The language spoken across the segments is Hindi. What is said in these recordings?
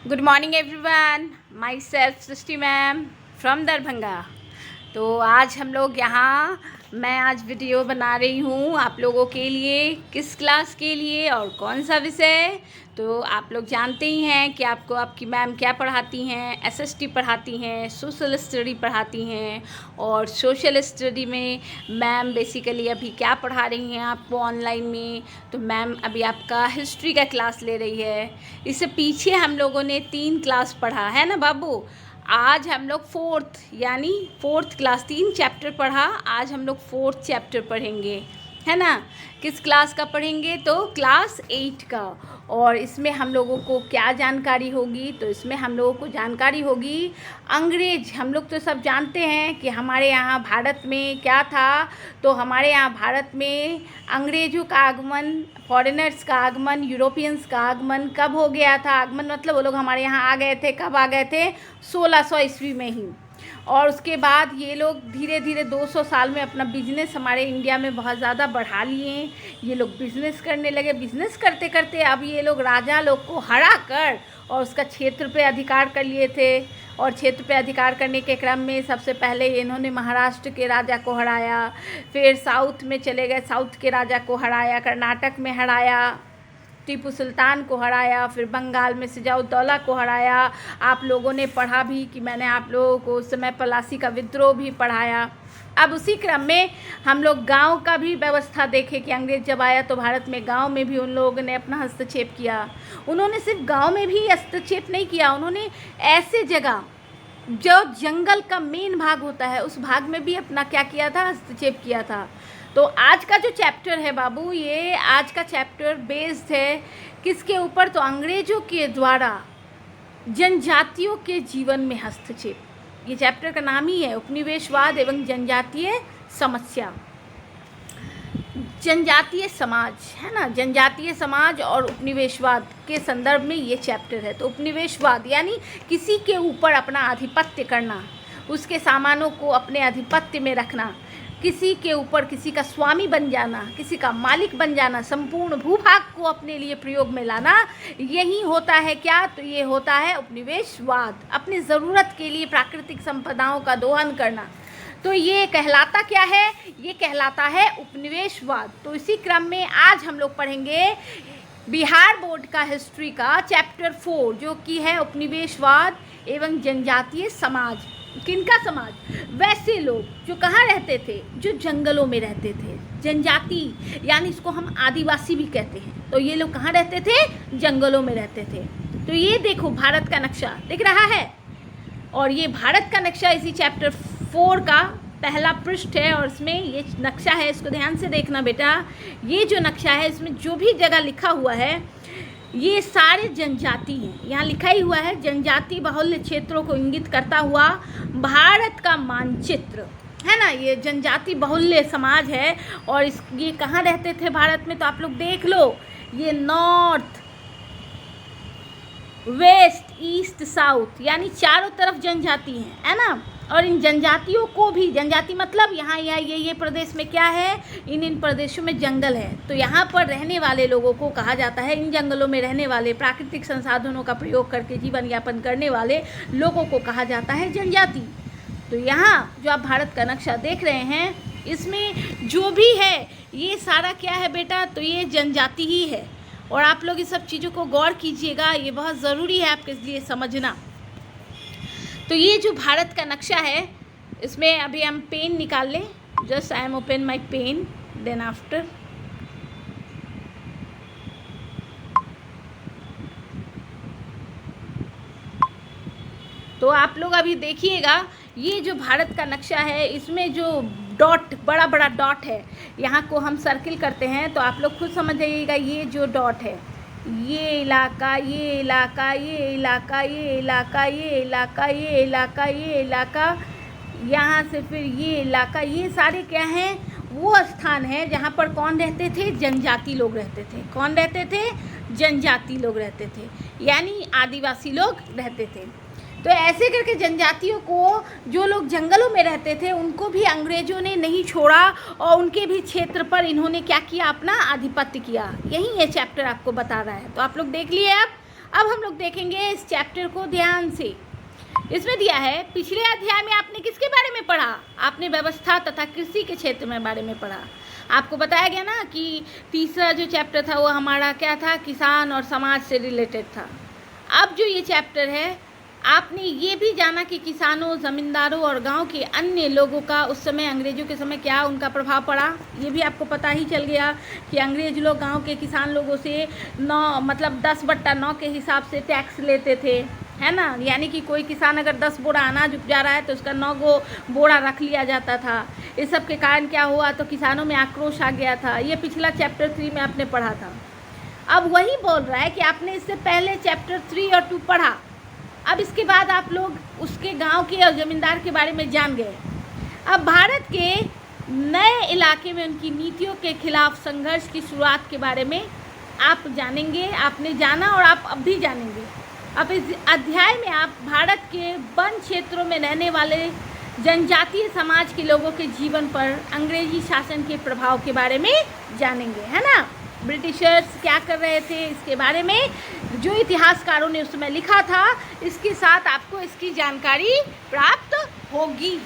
Good morning everyone, my self Srishti ma'am from Darbhanga. तो आज हम लोग यहाँ मैं आज वीडियो बना रही हूँ आप लोगों के लिए, किस क्लास के लिए और कौन सा विषय। तो आप लोग जानते ही हैं कि आपको आपकी मैम क्या पढ़ाती हैं। एसएसटी पढ़ाती हैं, सोशल स्टडी पढ़ाती हैं। और सोशल स्टडी में मैम बेसिकली अभी क्या पढ़ा रही हैं आपको ऑनलाइन में, तो मैम अभी आपका हिस्ट्री का क्लास ले रही है। इससे पीछे हम लोगों ने 3 क्लास पढ़ा है ना बाबू। आज हम लोग फोर्थ क्लास 3 चैप्टर पढ़ा। आज हम लोग 4th चैप्टर पढ़ेंगे, है ना। किस क्लास का पढ़ेंगे? तो क्लास 8 का। और इसमें हम लोगों को क्या जानकारी होगी? तो इसमें हम लोगों को जानकारी होगी अंग्रेज। हम लोग तो सब जानते हैं कि हमारे यहाँ भारत में क्या था। तो हमारे यहाँ भारत में अंग्रेज़ों का आगमन, फॉरेनर्स का आगमन, यूरोपियंस का आगमन कब हो गया था? आगमन मतलब वो लोग हमारे यहाँ आ गए थे। कब आ गए थे? 1600 ईस्वी में ही। और उसके बाद ये लोग धीरे धीरे 200 साल में अपना बिजनेस हमारे इंडिया में बहुत ज़्यादा बढ़ा लिए। ये लोग बिज़नेस करने लगे। बिज़नेस करते करते अब ये लोग राजा लोग को हरा कर और उसका क्षेत्र पे अधिकार कर लिए थे। और क्षेत्र पे अधिकार करने के क्रम में सबसे पहले इन्होंने महाराष्ट्र के राजा को हराया, फिर साउथ में चले गए, साउथ के राजा को हराया, कर्नाटक में हराया, टीपू सुल्तान को हराया, फिर बंगाल में सिजाउद्दौला को हराया। आप लोगों ने पढ़ा भी कि मैंने आप लोगों को उस समय पलासी का विद्रोह भी पढ़ाया। अब उसी क्रम में हम लोग गांव का भी व्यवस्था देखें कि अंग्रेज़ जब आया तो भारत में गांव में भी उन लोगों ने अपना हस्तक्षेप किया। उन्होंने सिर्फ गांव में भी हस्तक्षेप नहीं किया, उन्होंने ऐसे जगह जो जंगल का मेन भाग होता है उस भाग में भी अपना क्या किया था? हस्तक्षेप किया था। तो आज का जो चैप्टर है बाबू, ये आज का चैप्टर बेस्ड है किसके ऊपर? तो अंग्रेज़ों के द्वारा जनजातियों के जीवन में हस्तक्षेप। ये चैप्टर का नाम ही है उपनिवेशवाद एवं जनजातीय समस्या। जनजातीय समाज, है ना। जनजातीय समाज और उपनिवेशवाद के संदर्भ में ये चैप्टर है। तो उपनिवेशवाद यानी किसी के ऊपर अपना आधिपत्य करना, उसके सामानों को अपने आधिपत्य में रखना, किसी के ऊपर किसी का स्वामी बन जाना, किसी का मालिक बन जाना, संपूर्ण भूभाग को अपने लिए प्रयोग में लाना, यही होता है क्या? तो ये होता है उपनिवेशवाद। अपनी ज़रूरत के लिए प्राकृतिक संपदाओं का दोहन करना। तो ये कहलाता क्या है? ये कहलाता है उपनिवेशवाद। तो इसी क्रम में आज हम लोग पढ़ेंगे बिहार बोर्ड का हिस्ट्री का चैप्टर 4, जो कि है उपनिवेशवाद एवं जनजातीय समाज। किनका समाज? वैसे लोग जो कहाँ रहते थे? जो जंगलों में रहते थे। जनजाति यानी इसको हम आदिवासी भी कहते हैं। तो ये लोग कहाँ रहते थे? जंगलों में रहते थे। तो ये देखो भारत का नक्शा दिख रहा है, और ये भारत का नक्शा इसी चैप्टर 4 का पहला पृष्ठ है। और इसमें ये नक्शा है, इसको ध्यान से देखना बेटा। ये जो नक्शा है इसमें जो भी जगह लिखा हुआ है ये सारे जनजाति हैं। यहाँ लिखा ही हुआ है जनजाति बहुल्य क्षेत्रों को इंगित करता हुआ भारत का मानचित्र, है ना। ये जनजाति बहुल्य समाज है। और ये कहाँ रहते थे भारत में? तो आप लोग देख लो, ये नॉर्थ, वेस्ट, ईस्ट, साउथ यानी चारों तरफ जनजाति हैं, है ना। और इन जनजातियों को भी, जनजाति मतलब यहाँ ये प्रदेश में क्या है? इन प्रदेशों में जंगल है। तो यहाँ पर रहने वाले लोगों को कहा जाता है, इन जंगलों में रहने वाले, प्राकृतिक संसाधनों का प्रयोग करके जीवन यापन करने वाले लोगों को कहा जाता है जनजाति। तो यहाँ जो आप भारत का नक्शा देख रहे हैं, इसमें जो भी है ये सारा क्या है बेटा? तो ये जनजाति ही है। और आप लोग इस सब चीज़ों को गौर कीजिएगा, ये बहुत ज़रूरी है आपके लिए समझना। तो ये जो भारत का नक्शा है, इसमें अभी हम पेन निकाल लें। Just I am open my pen, then after तो आप लोग अभी देखिएगा, ये जो भारत का नक्शा है इसमें जो डॉट, बड़ा बड़ा डॉट है, यहाँ को हम सर्किल करते हैं। तो आप लोग खुद समझ जाइएगा, ये जो डॉट है, ये इलाका, ये इलाका, ये इलाका, ये इलाका, ये इलाका, ये इलाका, ये इलाका, यहाँ से फिर ये इलाका, ये सारे क्या हैं? वो स्थान है जहाँ पर कौन रहते थे? जनजाति लोग रहते थे। कौन रहते थे? जनजाति लोग रहते थे, यानी आदिवासी लोग रहते थे। तो ऐसे करके जनजातियों को, जो लोग जंगलों में रहते थे, उनको भी अंग्रेज़ों ने नहीं छोड़ा और उनके भी क्षेत्र पर इन्होंने क्या किया? अपना आधिपत्य किया। यही ये चैप्टर आपको बता रहा है। तो आप लोग देख लिए। अब हम लोग देखेंगे इस चैप्टर को ध्यान से। इसमें दिया है, पिछले अध्याय में आपने किसके बारे में पढ़ा? आपने व्यवस्था तथा कृषि के क्षेत्र में बारे में पढ़ा। आपको बताया गया ना कि तीसरा जो चैप्टर था वो हमारा क्या था? किसान और समाज से रिलेटेड था। अब जो ये चैप्टर है, आपने ये भी जाना कि किसानों, ज़मींदारों और गांव के अन्य लोगों का उस समय, अंग्रेज़ों के समय, क्या उनका प्रभाव पड़ा। ये भी आपको पता ही चल गया कि अंग्रेज़ लोग गांव के किसान लोगों से 10/9 के हिसाब से टैक्स लेते थे, है ना। यानी कि कोई किसान अगर 10 बोरा अनाज उपजा रहा है तो उसका 9 बोरा रख लिया जाता था। इस सब के कारण क्या हुआ? तो किसानों में आक्रोश आ गया था। ये पिछला चैप्टर 3 में आपने पढ़ा था। अब वही बोल रहा है कि आपने इससे पहले चैप्टर 3 और 2 पढ़ा। अब इसके बाद आप लोग उसके गांव के और ज़मींदार के बारे में जान गए। अब भारत के नए इलाके में उनकी नीतियों के खिलाफ संघर्ष की शुरुआत के बारे में आप जानेंगे। आपने जाना और आप अब भी जानेंगे। अब इस अध्याय में आप भारत के वन क्षेत्रों में रहने वाले जनजातीय समाज के लोगों के जीवन पर अंग्रेजी शासन के प्रभाव के बारे में जानेंगे, है ना। ब्रिटिशर्स क्या कर रहे थे इसके बारे में जो इतिहासकारों ने उस समय लिखा था, इसके साथ आपको इसकी जानकारी प्राप्त होगी।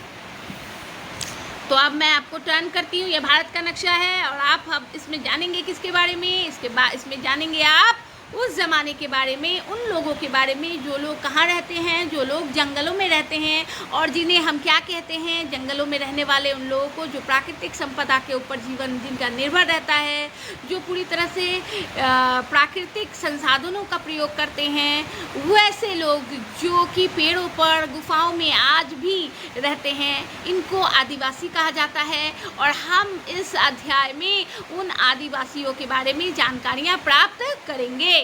तो अब मैं आपको टर्न करती हूँ। ये भारत का नक्शा है और आप अब इसमें जानेंगे किसके बारे में? इसके बाद इसमें जानेंगे आप उस ज़माने के बारे में, उन लोगों के बारे में जो लोग कहाँ रहते हैं, जो लोग जंगलों में रहते हैं और जिन्हें हम क्या कहते हैं, जंगलों में रहने वाले उन लोगों को जो प्राकृतिक संपदा के ऊपर जीवन जिनका निर्भर रहता है, जो पूरी तरह से प्राकृतिक संसाधनों का प्रयोग करते हैं, वैसे लोग जो कि पेड़ों पर, गुफाओं में आज भी रहते हैं, इनको आदिवासी कहा जाता है। और हम इस अध्याय में उन आदिवासियों के बारे में जानकारियाँ प्राप्त करेंगे।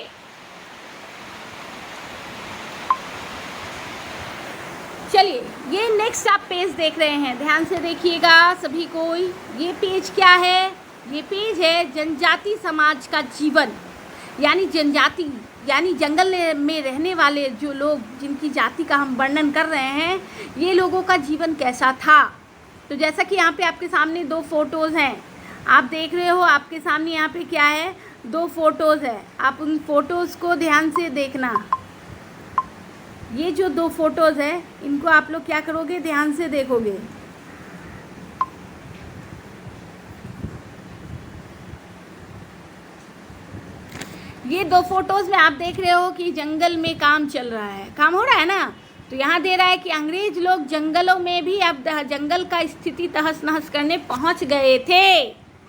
चलिए, ये नेक्स्ट आप पेज देख रहे हैं, ध्यान से देखिएगा सभी कोई। ये पेज क्या है? ये पेज है जनजाति समाज का जीवन, यानी जनजाति यानी जंगल में रहने वाले जो लोग, जिनकी जाति का हम वर्णन कर रहे हैं, ये लोगों का जीवन कैसा था। तो जैसा कि यहाँ पे आपके सामने 2 फोटोज़ हैं, आप देख रहे हो, आपके सामने यहाँ पे क्या है? 2 फोटोज़ है। आप उन फोटोज़ को ध्यान से देखना। ये जो 2 फोटोज़ है, इनको आप लोग क्या करोगे? ध्यान से देखोगे। ये 2 फोटोज़ में आप देख रहे हो कि जंगल में काम चल रहा है, काम हो रहा है ना। तो यहाँ दे रहा है कि अंग्रेज लोग जंगलों में भी अब जंगल का स्थिति तहस नहस करने पहुँच गए थे,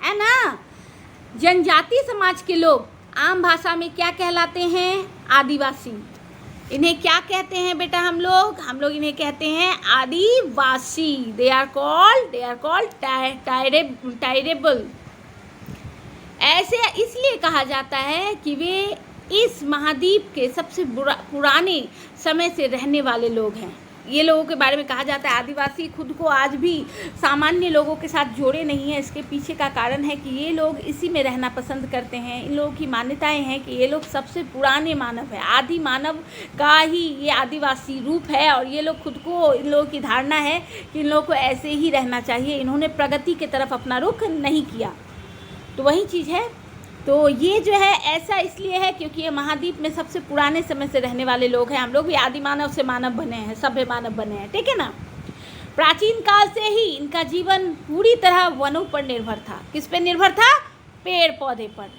है ना। जनजाति समाज के लोग आम भाषा में क्या कहलाते हैं? आदिवासी। इन्हें क्या कहते हैं बेटा? हम लोग इन्हें कहते हैं आदिवासी। They are called tribal. ऐसे इसलिए कहा जाता है कि वे इस महाद्वीप के सबसे पुराने समय से रहने वाले लोग हैं। ये लोगों के बारे में कहा जाता है आदिवासी। खुद को आज भी सामान्य लोगों के साथ जोड़े नहीं है। इसके पीछे का कारण है कि ये लोग इसी में रहना पसंद करते हैं। इन लोगों की मान्यताएं हैं कि ये लोग सबसे पुराने मानव है, आदि मानव का ही ये आदिवासी रूप है। और ये लोग खुद को, इन लोगों की धारणा है कि इन लोगों को ऐसे ही रहना चाहिए। इन्होंने प्रगति की तरफ अपना रुख नहीं किया। तो वही चीज़ है। तो ये जो है ऐसा इसलिए है क्योंकि ये महाद्वीप में सबसे पुराने समय से रहने वाले लोग हैं। हम लोग भी आदि मानव से मानव बने हैं, सभ्य मानव बने हैं, ठीक है ना। प्राचीन काल से ही इनका जीवन पूरी तरह वनों पर निर्भर था। किस पे निर्भर था? पेड़ पौधे पर।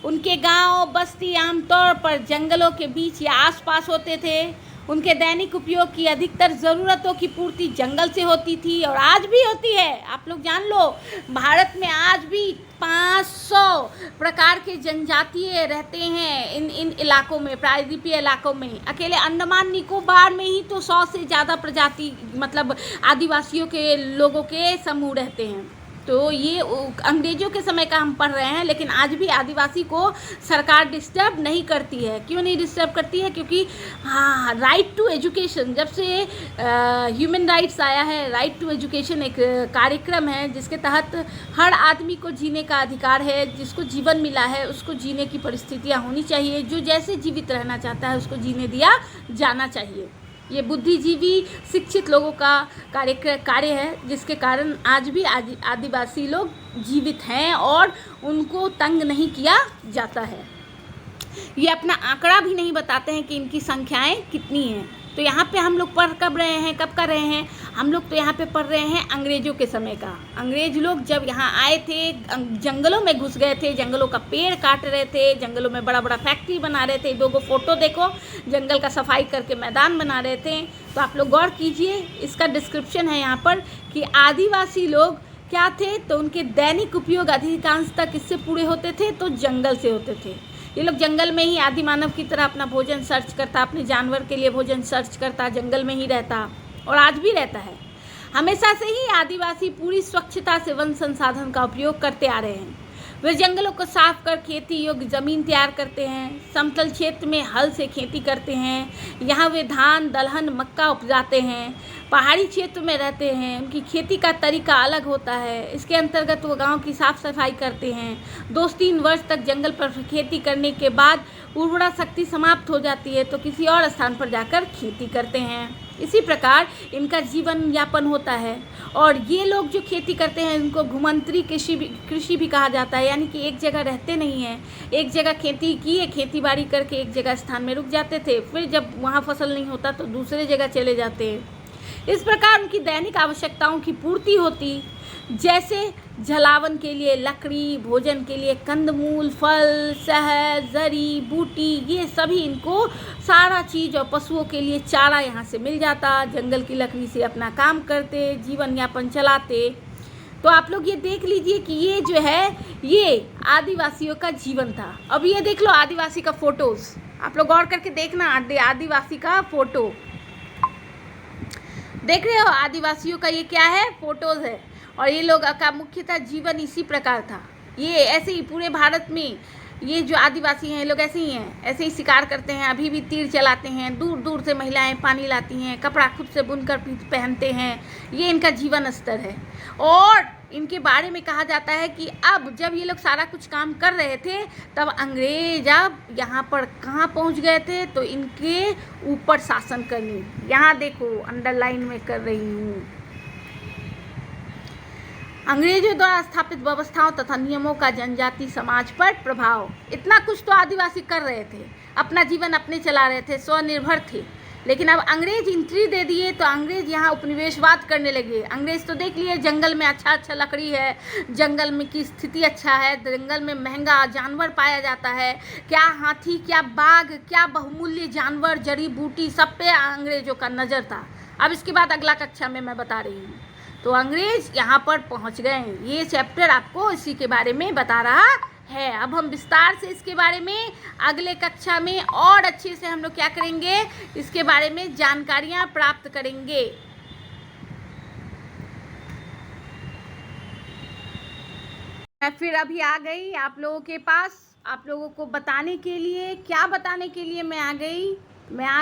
उनके गांव बस्ती आमतौर पर जंगलों के बीच या आसपास होते थे। उनके दैनिक उपयोग की अधिकतर ज़रूरतों की पूर्ति जंगल से होती थी और आज भी होती है। आप लोग जान लो, भारत में आज भी 500 प्रकार के जनजातीय रहते हैं इन इलाकों में, प्रायद्वीपीय इलाकों में। अकेले अंडमान निकोबार में ही तो 100 से ज़्यादा प्रजाति मतलब आदिवासियों के लोगों के समूह रहते हैं। तो ये अंग्रेज़ों के समय का हम पढ़ रहे हैं, लेकिन आज भी आदिवासी को सरकार डिस्टर्ब नहीं करती है। क्यों नहीं डिस्टर्ब करती है? क्योंकि हाँ, राइट टू एजुकेशन, जब से ह्यूमन राइट्स आया है, राइट टू एजुकेशन एक कार्यक्रम है जिसके तहत हर आदमी को जीने का अधिकार है। जिसको जीवन मिला है उसको जीने की परिस्थितियाँ होनी चाहिए। जो जैसे जीवित रहना चाहता है उसको जीने दिया जाना चाहिए। ये बुद्धिजीवी शिक्षित लोगों का कार्य है, जिसके कारण आज भी आदिवासी लोग जीवित हैं और उनको तंग नहीं किया जाता है। ये अपना आंकड़ा भी नहीं बताते हैं कि इनकी संख्याएं कितनी हैं। तो यहाँ पे हम लोग पढ़ कब रहे हैं, कब कर रहे हैं हम लोग? तो यहाँ पे पढ़ रहे हैं अंग्रेज़ों के समय का। अंग्रेज लोग जब यहाँ आए थे, जंगलों में घुस गए थे, जंगलों का पेड़ काट रहे थे, जंगलों में बड़ा बड़ा फैक्ट्री बना रहे थे। दो फोटो देखो, जंगल का सफाई करके मैदान बना रहे थे। तो आप लोग गौर कीजिए, इसका डिस्क्रिप्शन है यहाँ पर कि आदिवासी लोग क्या थे, तो उनके दैनिक उपयोग अधिकांशतः किससे पूरे होते थे, तो जंगल से होते थे। ये लोग जंगल में ही आदि मानव की तरह अपना भोजन सर्च करता, अपने जानवर के लिए भोजन सर्च करता, जंगल में ही रहता और आज भी रहता है। हमेशा से ही आदिवासी पूरी स्वच्छता से वन संसाधन का उपयोग करते आ रहे हैं। वे जंगलों को साफ कर खेती योग्य ज़मीन तैयार करते हैं, समतल क्षेत्र में हल से खेती करते हैं। यहाँ वे धान, दलहन, मक्का उपजाते हैं। पहाड़ी क्षेत्र में रहते हैं, उनकी खेती का तरीका अलग होता है। इसके अंतर्गत वो गांव की साफ सफाई करते हैं। 2-3 वर्ष तक जंगल पर खेती करने के बाद उर्वरा शक्ति समाप्त हो जाती है, तो किसी और स्थान पर जाकर खेती करते हैं। इसी प्रकार इनका जीवन यापन होता है। और ये लोग जो खेती करते हैं इनको घुमंतरी कृषि भी कहा जाता है, यानी कि एक जगह रहते नहीं हैं। एक जगह खेती किए, खेती बाड़ी करके एक जगह स्थान में रुक जाते थे, फिर जब वहाँ फसल नहीं होता तो दूसरे जगह चले जाते हैं। इस प्रकार उनकी दैनिक आवश्यकताओं की पूर्ति होती, जैसे जलावन के लिए लकड़ी, भोजन के लिए कंदमूल, फल, शहद, जड़ी बूटी, ये सभी इनको सारा चीज़, और पशुओं के लिए चारा यहाँ से मिल जाता। जंगल की लकड़ी से अपना काम करते, जीवन यापन चलाते। तो आप लोग ये देख लीजिए कि ये जो है ये आदिवासियों का जीवन था। अब ये देख लो आदिवासी का फोटोज़, आप लोग गौर करके देखना, आदिवासी का फ़ोटो देख रहे हो। आदिवासियों का ये क्या है, फोटोज़ है। और ये लोग का मुख्यतः जीवन इसी प्रकार था। ये ऐसे ही पूरे भारत में ये जो आदिवासी हैं, ये लोग ऐसे ही हैं, ऐसे ही शिकार करते हैं, अभी भी तीर चलाते हैं। दूर दूर से महिलाएं पानी लाती हैं, कपड़ा खुद से बुनकर पहनते हैं। ये इनका जीवन स्तर है। और इनके बारे में कहा जाता है कि अब जब ये लोग सारा कुछ काम कर रहे थे, तब अंग्रेज अब यहाँ पर कहाँ पहुँच गए थे, तो इनके ऊपर शासन करने। यहाँ देखो अंडरलाइन में कर रही हूँ, अंग्रेजों द्वारा स्थापित व्यवस्थाओं तथा नियमों का जनजाति समाज पर प्रभाव। इतना कुछ तो आदिवासी कर रहे थे, अपना जीवन अपने चला रहे थे, स्वनिर्भर थे। लेकिन अब अंग्रेज एंट्री दे दिए, तो अंग्रेज यहाँ उपनिवेशवाद करने लगे। अंग्रेज तो देख लिए जंगल में अच्छा लकड़ी है, जंगल में की स्थिति अच्छा है, जंगल में महंगा जानवर पाया जाता है, क्या हाथी, क्या बाघ, क्या बहुमूल्य जानवर, जड़ी बूटी, सब पे अंग्रेजों का नज़र था। अब इसके बाद अगला कक्षा में मैं बता रही हूँ। तो अंग्रेज यहाँ पर पहुँच गए। ये चैप्टर आपको इसी के बारे में बता रहा है। अब हम विस्तार से इसके बारे में अगले कक्षा में और अच्छे से हम लोग क्या करेंगे, इसके बारे में जानकारियाँ प्राप्त करेंगे। मैं फिर अभी आ गई आप लोगों के पास, आप लोगों को बताने के लिए, क्या बताने के लिए मैं आ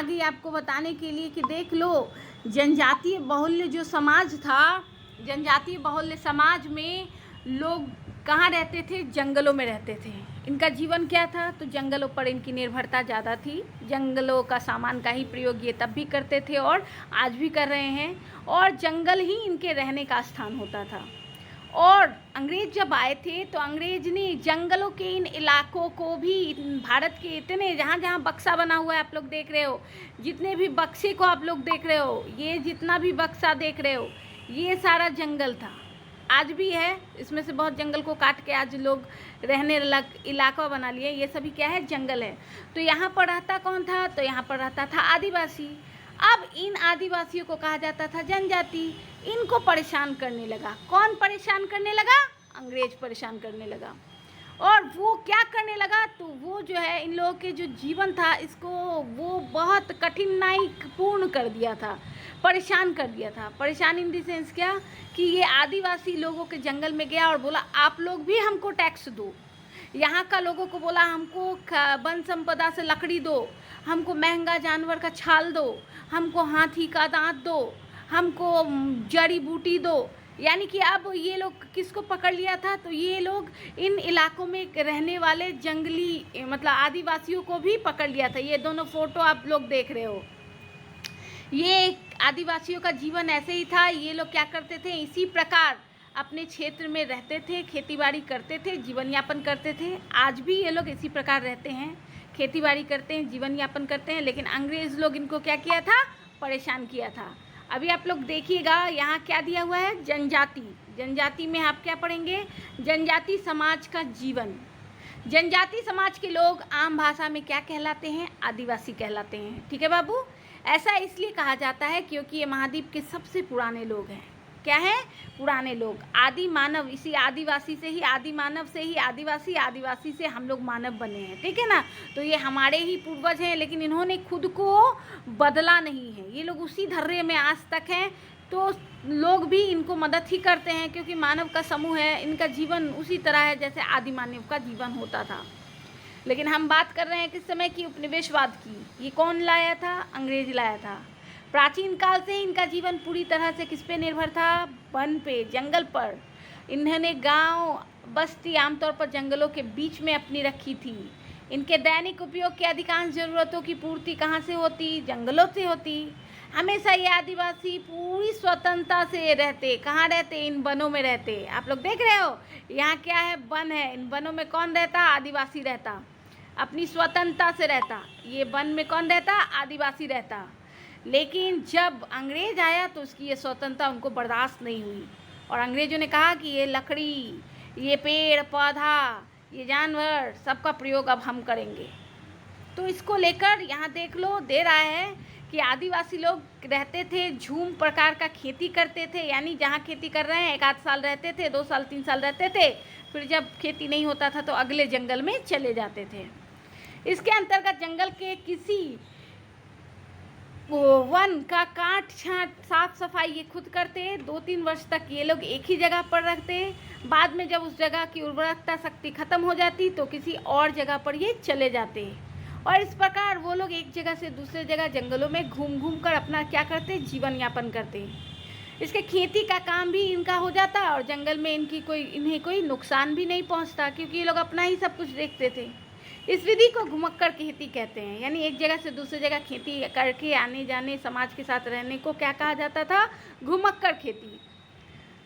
गई आपको बताने के लिए कि देख लो, जनजातीय बहुल्य जो समाज था, जनजातीय बहुल्य समाज में लोग कहाँ रहते थे, जंगलों में रहते थे। इनका जीवन क्या था, तो जंगलों पर इनकी निर्भरता ज़्यादा थी। जंगलों का सामान का ही प्रयोग ये तब भी करते थे और आज भी कर रहे हैं, और जंगल ही इनके रहने का स्थान होता था। और अंग्रेज जब आए थे, तो अंग्रेज ने जंगलों के इन इलाकों को भी, भारत के इतने जहाँ जहाँ बक्सा बना हुआ है आप लोग देख रहे हो, जितने भी बक्से को आप लोग देख रहे हो, ये जितना भी बक्सा देख रहे हो, ये सारा जंगल था, आज भी है। इसमें से बहुत जंगल को काट के आज लोग रहने इलाका बना लिए। ये सभी क्या है, जंगल है। तो यहाँ पर रहता कौन था, तो यहाँ पर रहता था आदिवासी। अब इन आदिवासियों को कहा जाता था जनजाति। इनको परेशान करने लगा, कौन परेशान करने लगा, अंग्रेज परेशान करने लगा। और वो क्या करने लगा, तो वो जो है इन लोगों के जो जीवन था, इसको वो बहुत कठिनाई पूर्ण कर दिया था, परेशान कर दिया था। परेशान इन द सेंस क्या, कि ये आदिवासी लोगों के जंगल में गया और बोला आप लोग भी हमको टैक्स दो। यहाँ का लोगों को बोला हमको वन संपदा से लकड़ी दो, हमको महंगा जानवर का छाल दो, हमको हाथी का दांत दो, हमको जड़ी बूटी दो। यानी कि अब ये लोग किसको पकड़ लिया था, तो ये लोग इन इलाकों में रहने वाले जंगली मतलब आदिवासियों को भी पकड़ लिया था। ये दोनों फोटो आप लोग देख रहे हो, ये आदिवासियों का जीवन ऐसे ही था। ये लोग क्या करते थे, इसी प्रकार अपने क्षेत्र में रहते थे, खेतीबाड़ी करते थे, जीवन यापन करते थे। आज भी ये लोग इसी प्रकार रहते हैं, खेती बाड़ी करते हैं, जीवन यापन करते हैं, लेकिन अंग्रेज़ लोग इनको क्या किया था, परेशान किया था। अभी आप लोग देखिएगा यहाँ क्या दिया हुआ है, जनजाति। जनजाति में आप क्या पढ़ेंगे, जनजाति समाज का जीवन। जनजाति समाज के लोग आम भाषा में क्या कहलाते हैं, आदिवासी कहलाते हैं। ठीक है बाबू, ऐसा इसलिए कहा जाता है क्योंकि ये महाद्वीप के सबसे पुराने लोग हैं। क्या है, पुराने लोग, आदि मानव। इसी आदिवासी से ही, आदि मानव से ही आदिवासी, आदिवासी से हम लोग मानव बने हैं। ठीक है ना, तो ये हमारे ही पूर्वज हैं, लेकिन इन्होंने खुद को बदला नहीं है। ये लोग उसी धर्रे में आज तक हैं, तो लोग भी इनको मदद ही करते हैं क्योंकि मानव का समूह है। इनका जीवन उसी तरह है जैसे आदि मानव का जीवन होता था। लेकिन हम बात कर रहे हैं किस समय की, उपनिवेशवाद की। ये कौन लाया था, अंग्रेज लाया था। प्राचीन काल से इनका जीवन पूरी तरह से किस पे निर्भर था, वन पे, जंगल पर। इन्होंने गांव बस्ती आमतौर पर जंगलों के बीच में अपनी रखी थी। इनके दैनिक उपयोग की अधिकांश ज़रूरतों की पूर्ति कहाँ से होती, जंगलों से होती। हमेशा ये आदिवासी पूरी स्वतंत्रता से रहते। कहाँ रहते, इन वनों में रहते। आप लोग देख रहे हो यहाँ क्या है, वन है। इन वनों में कौन रहता, आदिवासी रहता, अपनी स्वतंत्रता से रहता। ये वन में कौन रहता, आदिवासी रहता। लेकिन जब अंग्रेज आया तो उसकी ये स्वतंत्रता उनको बर्दाश्त नहीं हुई और अंग्रेजों ने कहा कि ये लकड़ी, ये पेड़ पौधा, ये जानवर, सबका प्रयोग अब हम करेंगे। तो इसको लेकर यहाँ देख लो दे रहा है कि आदिवासी लोग रहते थे, झूम प्रकार का खेती करते थे। यानी जहाँ खेती कर रहे हैं 1 आध साल रहते थे, 2 साल 3 साल रहते थे, फिर जब खेती नहीं होता था तो अगले जंगल में चले जाते थे। इसके अंतर्गत जंगल के किसी वन का काट छांट साफ सफाई ये खुद करते। 2-3 वर्ष तक ये लोग एक ही जगह पर रखते। बाद में जब उस जगह की उर्वरकता शक्ति खत्म हो जाती तो किसी और जगह पर ये चले जाते और इस प्रकार वो लोग एक जगह से दूसरे जगह जंगलों में घूम घूम कर अपना क्या करते, जीवन यापन करते। इसके खेती का काम भी इनका हो जाता और जंगल में इन्हें कोई नुकसान भी नहीं पहुंचता क्योंकि ये लोग अपना ही सब कुछ देखते थे। इस विधि को घुमक्कर खेती कहते हैं। यानी एक जगह से दूसरी जगह खेती करके आने जाने, समाज के साथ रहने को क्या कहा जाता था, घुमक्कर खेती।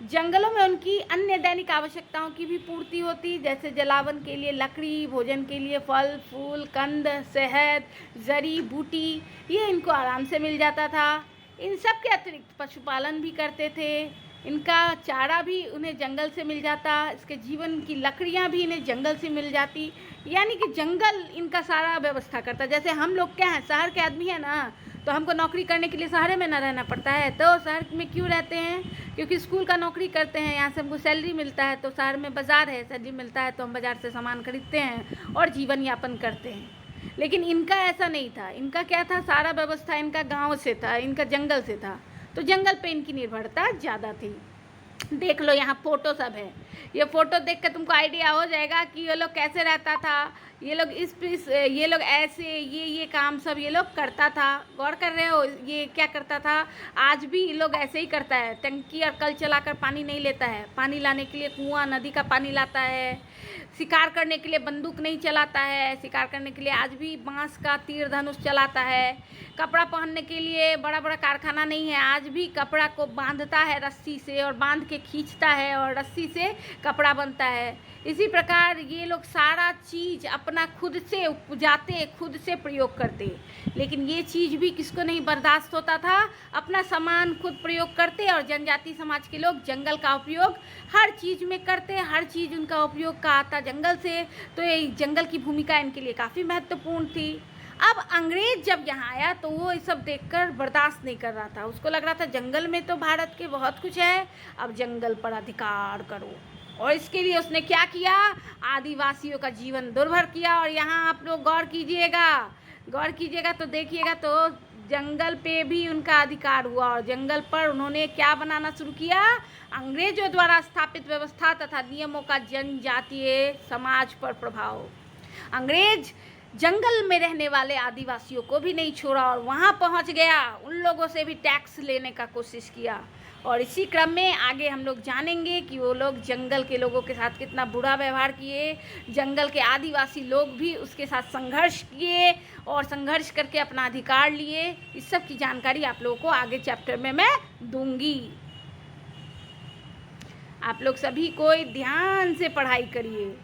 जंगलों में उनकी अन्य दैनिक आवश्यकताओं की भी पूर्ति होती, जैसे जलावन के लिए लकड़ी, भोजन के लिए फल फूल, कंद, शहद, जड़ी बूटी, ये इनको आराम से मिल जाता था। इन सब के अतिरिक्त पशुपालन भी करते थे। इनका चारा भी उन्हें जंगल से मिल जाता, इसके जीवन की लकड़ियाँ भी इन्हें जंगल से मिल जाती। यानी कि जंगल इनका सारा व्यवस्था करता। जैसे हम लोग क्या हैं, शहर के आदमी हैं ना, तो हमको नौकरी करने के लिए शहर में ना रहना पड़ता है। तो शहर में क्यों रहते हैं, क्योंकि स्कूल का नौकरी करते हैं, यहाँ से हमको सैलरी मिलता है। तो शहर में बाज़ार है, सैलरी मिलता है तो हम बाज़ार से सामान खरीदते हैं और जीवन यापन करते हैं। लेकिन इनका ऐसा नहीं था। इनका क्या था, सारा व्यवस्था इनका गाँव से था, इनका जंगल से था, तो जंगल पे इनकी निर्भरता ज़्यादा थी। देख लो यहाँ फोटो सब है। ये फोटो देख कर तुमको आइडिया हो जाएगा कि ये लोग कैसे रहता था। ये लोग ये लोग ऐसे ये काम सब ये लोग करता था। गौर कर रहे हो, ये क्या करता था, आज भी ये लोग ऐसे ही करता है। टंकी और कल चलाकर पानी नहीं लेता है, पानी लाने के लिए कुआं नदी का पानी लाता है। शिकार करने के लिए बंदूक नहीं चलाता है, शिकार करने के लिए आज भी बांस का तीर धनुष चलाता है। कपड़ा पहनने के लिए बड़ा बड़ा कारखाना नहीं है, आज भी कपड़ा को बांधता है रस्सी से और बांध के खींचता है और रस्सी से कपड़ा बनता है। इसी प्रकार ये लोग सारा चीज़ अपना खुद से उपजाते, खुद से प्रयोग करते। लेकिन ये चीज़ भी किसको नहीं बर्दाश्त होता था, अपना सामान खुद प्रयोग करते। और जनजाति समाज के लोग जंगल का उपयोग हर चीज़ में करते, हर चीज़ उनका उपयोग का आता जंगल से। तो ये जंगल की भूमिका इनके लिए काफ़ी महत्वपूर्ण थी। अब अंग्रेज जब यहाँ आया तो वो ये सब देखकर बर्दाश्त नहीं कर रहा था। उसको लग रहा था जंगल में तो भारत के बहुत कुछ है, अब जंगल पर अधिकार करो। और इसके लिए उसने क्या किया, आदिवासियों का जीवन दुर्भर किया। और यहाँ आप लोग गौर कीजिएगा तो देखिएगा तो जंगल पे भी उनका अधिकार हुआ और जंगल पर उन्होंने क्या बनाना शुरू किया, अंग्रेजों द्वारा स्थापित व्यवस्था तथा नियमों का जनजातीय समाज पर प्रभाव। अंग्रेज जंगल में रहने वाले आदिवासियों को भी नहीं छोड़ा और वहाँ पहुँच गया, उन लोगों से भी टैक्स लेने का कोशिश किया। और इसी क्रम में आगे हम लोग जानेंगे कि वो लोग जंगल के लोगों के साथ कितना बुरा व्यवहार किए। जंगल के आदिवासी लोग भी उसके साथ संघर्ष किए और संघर्ष करके अपना अधिकार लिए। इस सब की जानकारी आप लोगों को आगे चैप्टर में मैं दूंगी। आप लोग सभी कोई ध्यान से पढ़ाई करिए।